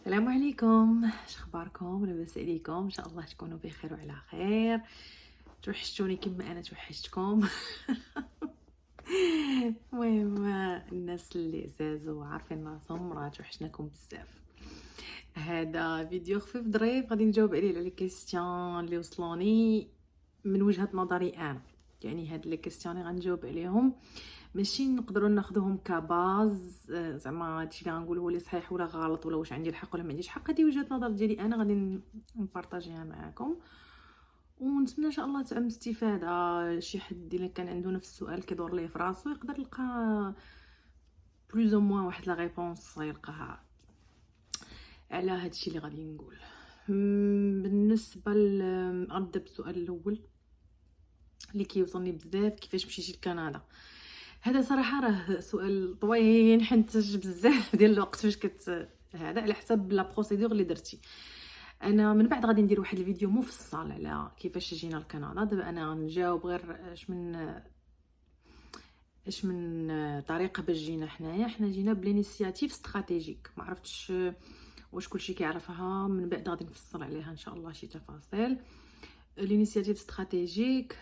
السلام عليكم، اخباركم؟ لاباس عليكم؟ ان شاء الله تكونوا بخير وعلى خير. توحشتوني كما انا توحشتكم. المهم، الناس اللي عزازوا عارفين راسهم راه توحشناكم بزاف. هذا فيديو خفيف ظريف غادي نجاوب عليه على لي كيسيون اللي وصلوني من وجهة نظري انا. يعني هاد لي كيسيون اللي غنجاوب عليهم ماشي نقدروا ناخذوهم كباز، زعما هادشي اللي غنقول هو اللي صحيح ولا غلط ولا واش عندي الحق ولا ما عنديش الحق. هذه وجهة نظر ديالي انا غادي نبارطاجيها معكم، ونتمنى ان شاء الله تعم استفاده. شي حد الا كان عنده نفس السؤال كيدور ليه في راسو يقدر يلقى بلوز او موان واحد لا ريبونس يلقاها على هادشي اللي غادي نقول. بالنسبه غنبدا بالسؤال الاول اللي كيوصلني بزاف: كيفاش مشيتي لكندا؟ هذا صراحه راه سؤال طويل، حنتج بزاف ديال الوقت فاش هذا على حسب لا بروسيدور اللي درتي. انا من بعد غادي ندير واحد الفيديو مفصل على كيفاش جينا لكندا. دابا انا غنجاوب غير اش من طريقه باش جينا حنا جينا بلينيسياتيف استراتيجيك. ما عرفتش واش كلشي كيعرفها، من بعد غادي نفصل عليها ان شاء الله شي تفاصيل. الانيسياتيف استراتيجيك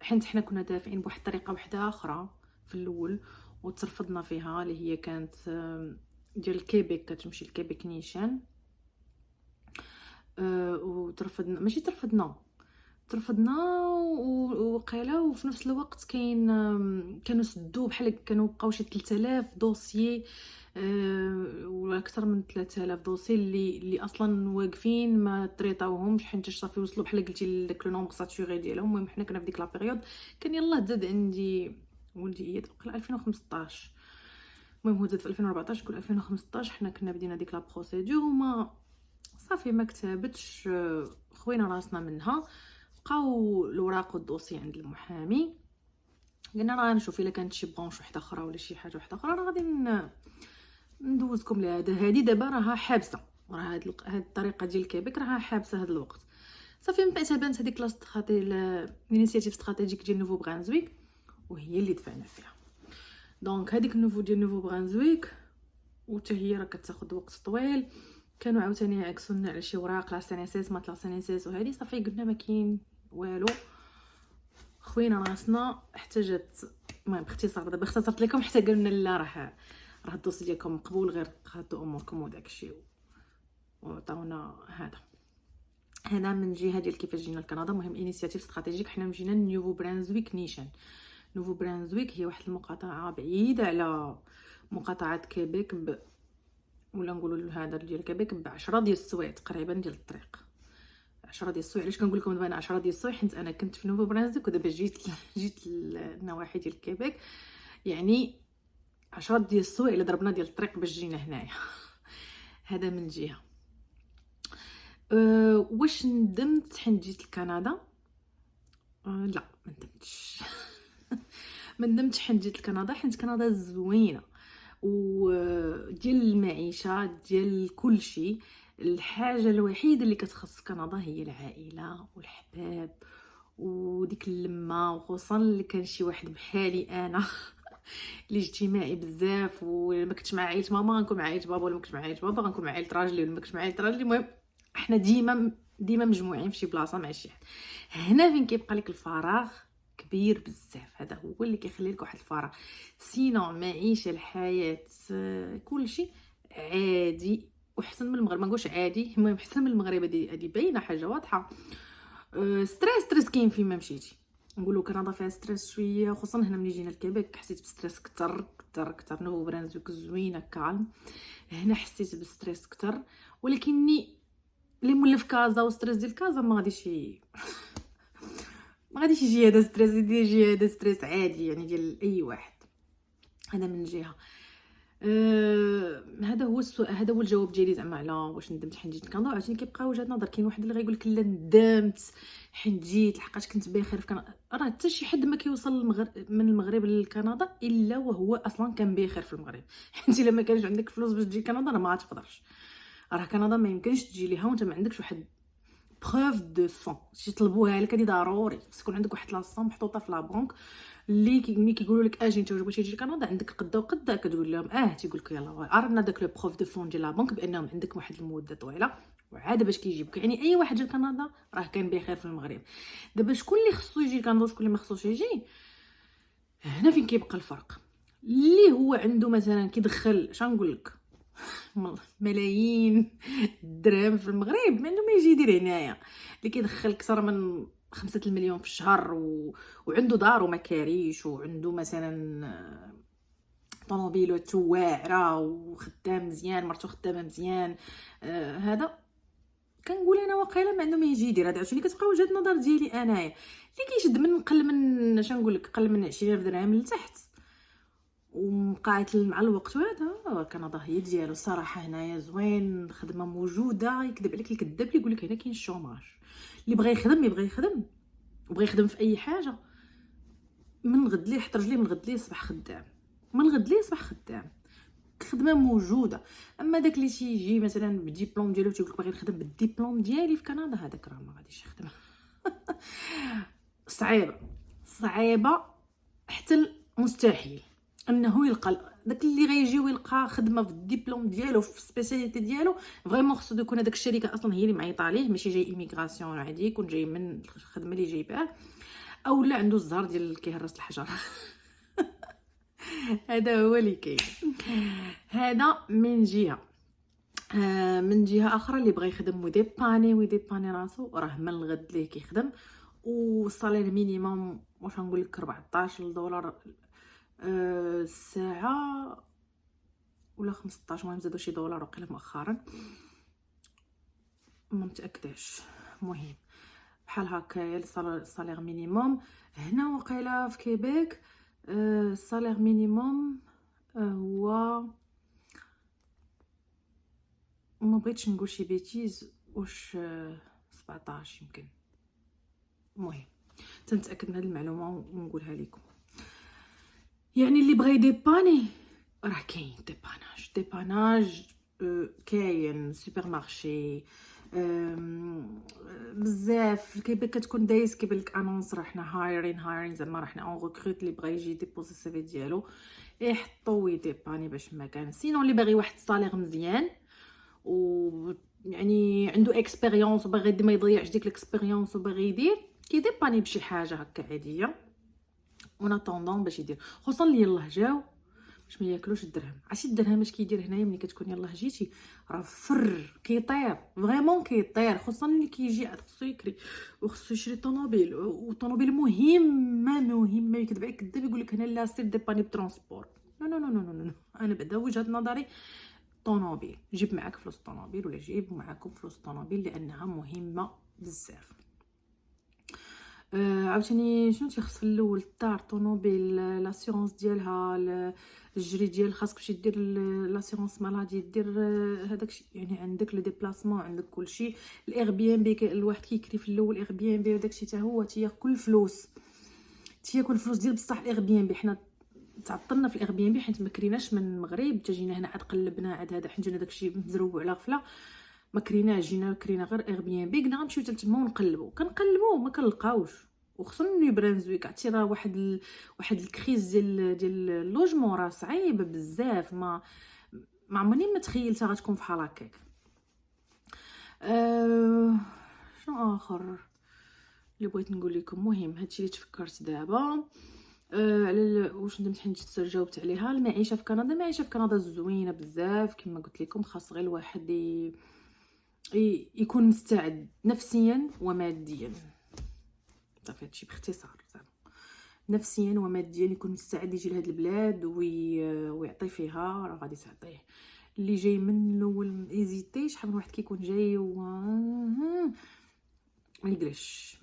حيت حنا كنا دافعين بواحد الطريقه واحده اخرى في الاول وترفضنا فيها، اللي هي كانت ديال الكيبيك، كتمشي لكيبيك نيشان. وترفضنا، ماشي ترفضنا وقيله. وفي نفس الوقت كانوا سدوا بحال كانوا بقاو شي 3000 دوسيي، ولا اكثر من 3000 دوسي اللي اصلا واقفين ما طريطاوهمش حيت صافي وصلوا بحال قلتي لداك لو نومبر ساتوري ديالهم. المهم حنا كنا في ديك لا بيريود كان يلاه تزاد عندي ولدي هي 2015. المهم هو زاد في 2014 كل 2015 حنا كنا بدينا ديك لا بروسيدور وما صافي ما كتبتش. خوينا راسنا منها، بقاو الوراق والدوسي عند المحامي. قلنا راه نشوف الا كانت شي برونش وحده اخرى ولا شي حاجه وحده اخرى راه غادي ندوزكم لهذا. هذه دابا راها حابسه، راه هاد الطريقه ديال كيبيك راها حابسه هاد الوقت. صافي من بعد بانت هذيك الانيسياتيف استراتيجيك ديال نوفو برانزويك وهي اللي دفعنا فيها. دونك هذيك النوفو ديال نوفو برانزويك وحتى هي راه كتاخذ وقت طويل. كانوا عاوتاني عكسونا على شي وراق لا سينيسيس ما لا سينيسيس وهذه. صافي قلنا ما كاين والو، خوينا راسنا احتاجت. المهم باختصار دابا اختصرت لكم حتى قلنا لا راه الدوسي ديالكم مقبول، غير قادوا اموركم وداكشي وعطاونا هذا من جهه ديال كيفاش جينا لكندا. المهم انيسياتيف استراتيجيك حنا مشينا لنيوفو برانزويك نيشان. نوفو برانزويك هي واحد المقاطعه بعيده على مقاطعه كيبيك ولا نقولوا هذا ديال كيبيك ب10 ديال السوايع تقريبا ديال الطريق. 10 ديال السوايع. علاش كنقول لكم دابا انا 10 ديال السوايع؟ حيت انا كنت في نوفو برانزويك ودابا جيت النواحي ديال كيبيك، يعني 10 ديال السوايع اللي ضربنا ديال الطريق باش جينا هنايا. هذا من جهه. واش ندمت حين جيت لكندا؟ لا ما ندمتش. ما ندمتش حين جيت لكندا، حيت كندا زوينه وديال المعيشه ديال كل شيء. الحاجه الوحيده اللي كتخص كندا هي العائله والحباب وديك اللمه، وخصوصا اللي كان شي واحد بحالي انا اللي اجتماعي بزاف. وما كنتش مع عائله ماما غنكون مع عائله بابا، ولا ما كنتش مع عائله بابا غنكون مع عائله راجلي، ولا ما كنتش مع عائله راجلي. المهم احنا ديما مجموعين في شي بلاصه مع شي حد. هنا فين كيبقى لك الفراغ كبير بزاف، هذا هو اللي كيخلي لك واحد الفراغ. سينو معيشه الحياه كل شيء عادي وحسن من المغرب. ما نقولش عادي، المهم حسن من المغرب. هذه باينه حاجه واضحه. ستريس كاين فين ما مشيتي. نقولوا كندا فيها ستريس شويه، خصوصا هنا ملي جينا لكيبيك حسيت بستريس كتر. نوفو برانزويك زوينه كالم، هنا حسيت بستريس كتر. ولكني اللي مولف كازا وستريس ديال كازا ما غاديش يجي هذا ستريس، يجي هذا ستريس عادي يعني ديال اي واحد. هذا من جهه. هذا هو السؤال، هذا هو الجواب ديالي زعما على واش ندمت حين جيت لكندا. عاوتاني كيبقى وجهه نظر. كاين واحد اللي غيقول لك لا ندمت حين جيت لحقاش كنت بخير في كندا. راه حتى شي حد ما كيوصل من المغرب لكندا الا وهو اصلا كان بخير في المغرب. حيت الا ما كانش عندك فلوس باش تجي كندا راه ما غاتقدرش. راه كندا ما يمكنش تجي ليها وانت ما عندكش واحد بروف دو سون. شي طلبوها لك هذه ضروري، خص يكون عندك واحد لاصون محطوطه في لا بنك. اللي ملي كيقولوا لك اجي انت بغيتي تجي كندا عندك قدا وقدا كتقول لهم تيقول لك يلاه عرفنا داك لو بروف دو فون ديال لا بنك بانهم عندك واحد المده طويله وعاد باش كيجيبك. يعني اي واحد جا لكندا راه كان بخير في المغرب. دابا شكون اللي خصو يجي لكندا وشكون اللي ما خصوش يجي، هنا فين كيبقى الفرق. اللي هو عنده مثلا كيدخل شنقول لك ملايين الدرهم في المغرب، ما عنده ما يجي يدير هنايا. اللي كيدخل اكثر من 5 المليون في الشهر وعنده دار ومكاريش وعنده مثلا طوموبيلو واعره وخدام مزيان، مرتو خدامه مزيان، هذا كنقول انا واقيلا ما عنده ما يجي يدير. هذا عشان كتبقى وجهه النظر ديالي انايا. اللي كيشد من قل من شنقول لك قل من 20,000 درهم لتحت ومقاعد مع الوقت، وهذا كندا هي ديالو الصراحه. هنايا زوين، الخدمه موجوده، يكذب عليك الكذاب اللي يقول لك هنا كاين الشوماج. اللي بغى يخدم يبغى يخدم وبغى يخدم في اي حاجه، من غد ليه حط رجليه، من غد ليه صباح خدام، من غد ليه صباح خدام، خدمه موجوده. اما داك اللي تيجي مثلا بالدبلوم ديالو تيقول لك باغي نخدم بالدبلوم ديالي في كندا، هذاك راه ما غاديش يخدم. صعيبه حتى مستحيل انه يلقى داك اللي غيجي ويلقى خدمه في الدبلوم ديالو في السبيسياليتي ديالو. فريمون خصو يكون هذاك الشركه اصلا هي اللي معيطه عليه، ماشي جاي ايميغراسيون عادي، يكون جاي من الخدمه اللي جايباه، او لا عنده الزهر ديال كيهرس الحجر. هذا هو اللي كاين. هذا من جهه. من جهه اخرى اللي بغى يخدم ويديباني راسو، راه من الغد ليه كيخدم. والصالير مينيموم واش نقول لك 14 دولار الساعه ولا 15، المهم زادوا شي دولار وقيله مؤخرا، ما متاكداش. المهم بحال هكايا الصالير مينيموم. هنا وقيله في كيبيك الصالير مينيموم هو، ما بغيتش نقول شي بيتيز، واش 17 يمكن. المهم تنتاكد من هذه المعلومه ونقولها لكم. يعني اللي بغى يديباني راه كاين ديباناج كاين سوبر مارشي بزاف. كيبان كتكون دايز كيبان لك انونس راه حنا هايرين زعما راه حنا اون ريكروت. اللي بغى يجي ديبوزي السي في ديالو يحطو ويديباني باش ما كان. سينو اللي باغي واحد الصالير مزيان و يعني عنده اكسبيريونس وباغي ما يضيعش ديك الاكسبيريونس وباغي يدير كيديباني بشي حاجه هكا عاديه ونا طوندون باش يدير. خصوصا اللي يلاه جاو باش ما ياكلوش الدرهم. عرفتي الدرهم اش كيدير هنايا ملي كتكون يلاه جيتي راه كيطير فريمون كيطير. خصوصا اللي كيجي عاد خصو يكري وخصو يشري طوموبيل، وطوموبيل مهمه يكذب عليك كذاب يقول لك هنا لا سير ديباني بترونسبور. نو نو نو نو نو انا بعدا وجهه نظري طوموبيل، جيب معاك فلوس طوموبيل ولا جيبوا معاكم فلوس طوموبيل لانها مهمه بزاف. عاوتاني شنو تيخص في الاول الدار طوموبيل لاسيونس ديالها الجري ديال خاصك باش دير لاسيونس مالادي دير هذاك يعني عندك لو ديبلاسمون عندك كلشي. الاير بي ام بي الواحد كيكري في الاول اير بي ام بي وداكشي حتى هو تياكل فلوس ديال بصح. الاير بي ام بي حنا تعطلنا في الاير بي ام بي حيت ما كريناش من المغرب، جينا هنا عاد قلبنا عاد هذا حيت جينا داكشي مزروب على غفله ما كريناش. جينا كرينا غير اير بي ام بي، قلنا غنمشيو حتى تما ونقلبوا ما كنلقاوش. وخصوصا نيو برانزويك عرفتي راه واحد الكريز ديال اللوجمون راه صعيبه بزاف. ما عمرني ما تخيلتها غتكون فحال هكاك. شنو اخر اللي بغيت نقول لكم؟ مهم هادشي اللي تفكرت دابا على واش ندمت حيت جاوبت عليها. المعيشه في كندا زوينه بزاف كما قلت لكم. خاص غير الواحد يكون مستعد نفسيا وماديا. صافي هادشي باختصار زعما نفسيا وماديا يكون مستعد يجي لهاد البلاد ويعطي فيها راه غادي تعطيه. اللي جاي من الاول ميزيتي شحال من واحد كيكون جاي ما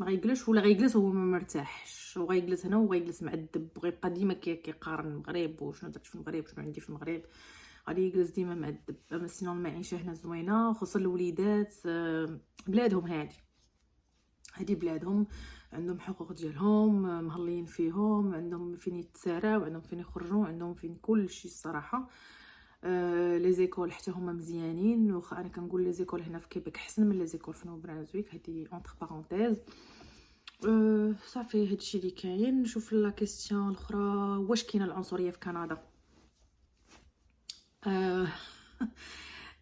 غيجلس ولا غيجلس هو ما مرتاحش وغيجلس هنا وغيجلس معذب وغيبقى ديما كيقارن المغرب وشنو درت في المغرب وشنو عندي في المغرب. غادي يجلس ديما معذب. اما سينو المعيشه هنا زوينه خصوصا الوليدات بلادهم هادي بلادهم عندهم حقوق ديالهم مهلين فيهم، عندهم فين يتساراو، عندهم فين يخرجوا، عندهم فين كل شيء الصراحه. لي زيكول حتى هما مزيانين. واخا انا كنقول لي زيكول هنا في كيبيك احسن من لي زيكول في نو برانزويك، هادي اونتر بارونتيز. صافي هادشي اللي كاين. نشوف لا كيسيون الاخرى، واش كاينه العنصريه في كندا؟ آه،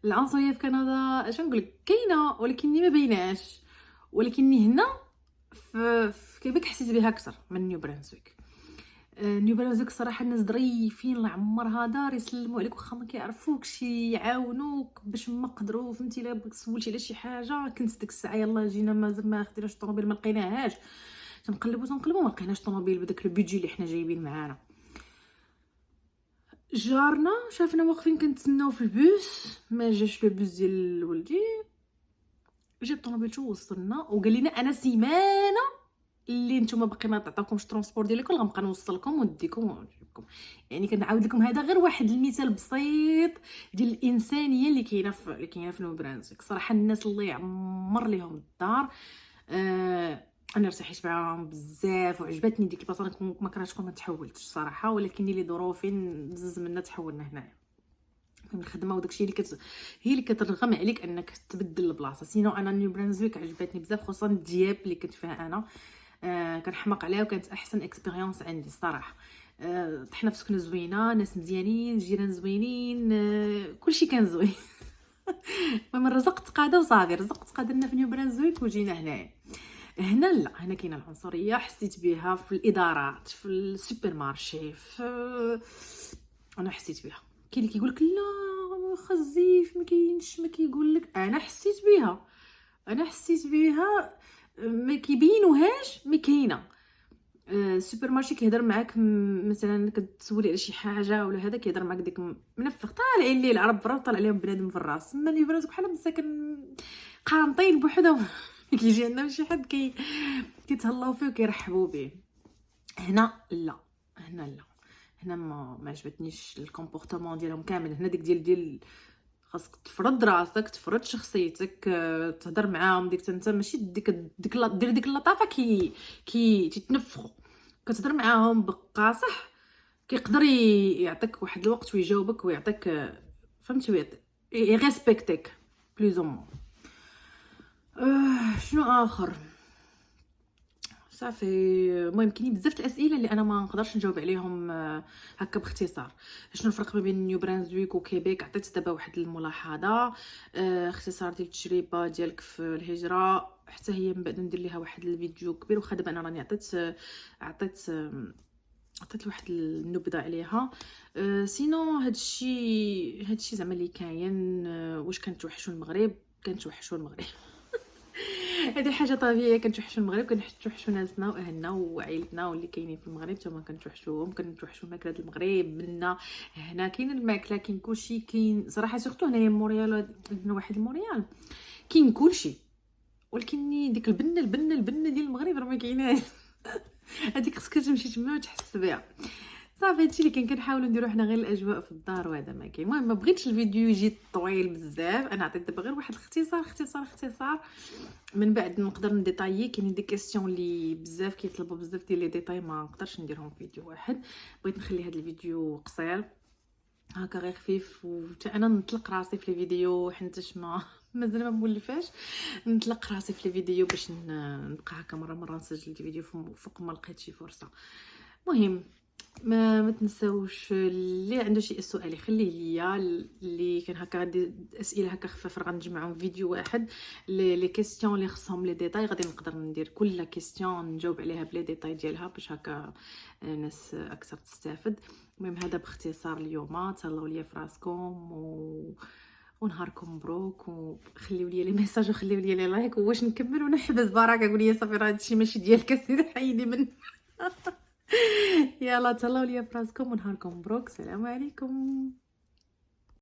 العنصريه في كندا اش نقول لك، كاينه ولكن ما بايناش. ولكن هنا في كيبيك حسيت بها اكثر من نيو برانسويك. نيو برانسويك صراحه الناس ظريفين، الله يعمرها دار، يسلموا عليك واخا ما كيعرفوكش، يعاونوك باش ما قدروا. فهمتي، الا بغيت سولتي على شي حاجه كنت ديك الساعه يلاه جينا ما خديناش الطوموبيل، ما لقيناهاش، تنقلبوا ما لقيناش الطوموبيل بداك البيدجي اللي حنا جايبين معانا. جارنا شافنا واقفين كنتسناو في البوس، ما جاش لو بوس ديال ولدي، جاب الطوموبيل وصلنا وقال لنا انا سيمانه اللي نتوما باقي ما تعطاكمش ترونسبور ديالكم غنبقى نوصلكم ونديكم ونجيبكم. يعني كنعاود لكم هذا غير واحد المثال بسيط ديال الانسانيه اللي كاينه في نيو برانسويك. صراحه الناس الله يعمر ليهم الدار. انا ارتحيت معاهم بزاف وعجبتني ديك البلاصه. انا ما كرهتش ما تحولتش صراحه، ولكن اللي ظروفي بزز منا تحولنا هنايا من الخدمه، وداكشي اللي هي اللي كترغم عليك انك تبدل البلاصه. سينو انا نيو برانزويك عجبتني بزاف، خصوصا دياب اللي كنت فيها انا. كنحماق عليها وكانت احسن اكسبيريونس عندي الصراحه. طحنا في سكنه زوينه، ناس مزيانين، جيران زوينين، كلشي كان زوين. المهم رزقت قاده وصافي، رزقت قادرنا في نيو برانزويك وجينا هنايا. هنا لا، هنا كاينه العنصريه، حسيت بها في الادارات، في السوبر مارشي، انا حسيت بها. كاين اللي كيقول لك لا خزيف ما كاينش، ما كيقول لك، انا حسيت بها، ما كيبينوهاش مي كاينه. السوبر مارشي كيهضر معاك، مثلا كتسولي على شي حاجه ولا هذا، كيهضر معاك ديك منفخ طالعين ليه العرب برا طالع عليهم بنادم في الراس. ما اللي براسك بحال مساكن قانطين بوحدهم. كيجي عندنا شي حد كيتهلاو فيه وكيرحبوا به. هنا لا، هنا ما عجبتنيش الكومبورتمون ديالهم كامل. هنا ديك ديال خاصك تفرض راسك، تفرض شخصيتك، تهضر معاهم. ديك انت ماشي دير ديك اللطافه تتنفخوا. كتهضر معاهم بقاصح، كيقدر يعطيك واحد الوقت ويجاوبك ويعطيك، فهمتي، يريسبكتك بلوز او مون. شنو اخر؟ صافي. المهم كاينين بزاف الاسئله اللي انا ما نقدرش نجاوب عليهم هكا باختصار. شنو الفرق ما بين نيو برانزويك وكيبيك؟ عطيت دابا واحد الملاحظه، اختصار ديال التجربه ديالك في الهجره، حتى هي من بعد ندير ليها واحد الفيديو كبير. واخا دابا انا راني عطيت واحد النبذه عليها. سينو هادشي زعما اللي كاين. واش كنتوحشوا المغرب؟ كنتوحشوا المغرب. هذه حاجه طبيعيه، كنتوحشوا المغرب، كنتوحشوا ناسنا واهلنا وعائلتنا واللي كاينين في المغرب حتى ما كنتوحشوهم. كنتوحشوا ماكله المغرب منا. هنا كاين الماكله، كاين كلشي، كاين صراحه سورتو هنايا موريال، عندنا واحد موريال كاين كلشي، ولكن ديك البنه ديال المغرب راه ما كايناش. هذيك خصك تمشي تما وتحس بها. صافي هادشي اللي كنحاولوا نديرو حنا، غير الاجواء في الدار وهذا ما كاين. المهم ما بغيتش الفيديو يجي طويل بزاف، انا عطيت دابا غير واحد الاختصار. من بعد نقدر نديطايي. كاينين دي كيسيون اللي بزاف كيطلبوا بزاف ديال لي ديتاي، ما نقدرش نديرهم في فيديو واحد. بغيت نخلي هذا الفيديو قصير هكا غير خفيف، وحتى انا نطلق راسي في الفيديو حيتاش مازال ما مولفاش. نطلق راسي في الفيديو باش نبقى هكا مره نسجل الفيديو فوق ما لقيت شي فرصه. مهم ما تنساوش اللي عنده شي سؤال يخليه ليا. اللي كان هكا غادي اسئله هكا خفاف غنجمعهم فيديو واحد. لي كيسيون اللي خصهم لي ديتاي غادي نقدر ندير كل كيسيون نجاوب عليها بلي ديتاي ديالها باش هكا الناس اكثر تستافد. المهم هذا باختصار اليوم. تهلاو ليا في راسكم ونهاركم مبروك، وخليو لي ميساج وخليو لي لايك. واش نكمل ونحبس بركه؟ قولي صافي راه هادشي ماشي ديالك، سيدي حيدي من. يلا تهلاو ليا في راسكم ونهاركم مبروك. السلام عليكم.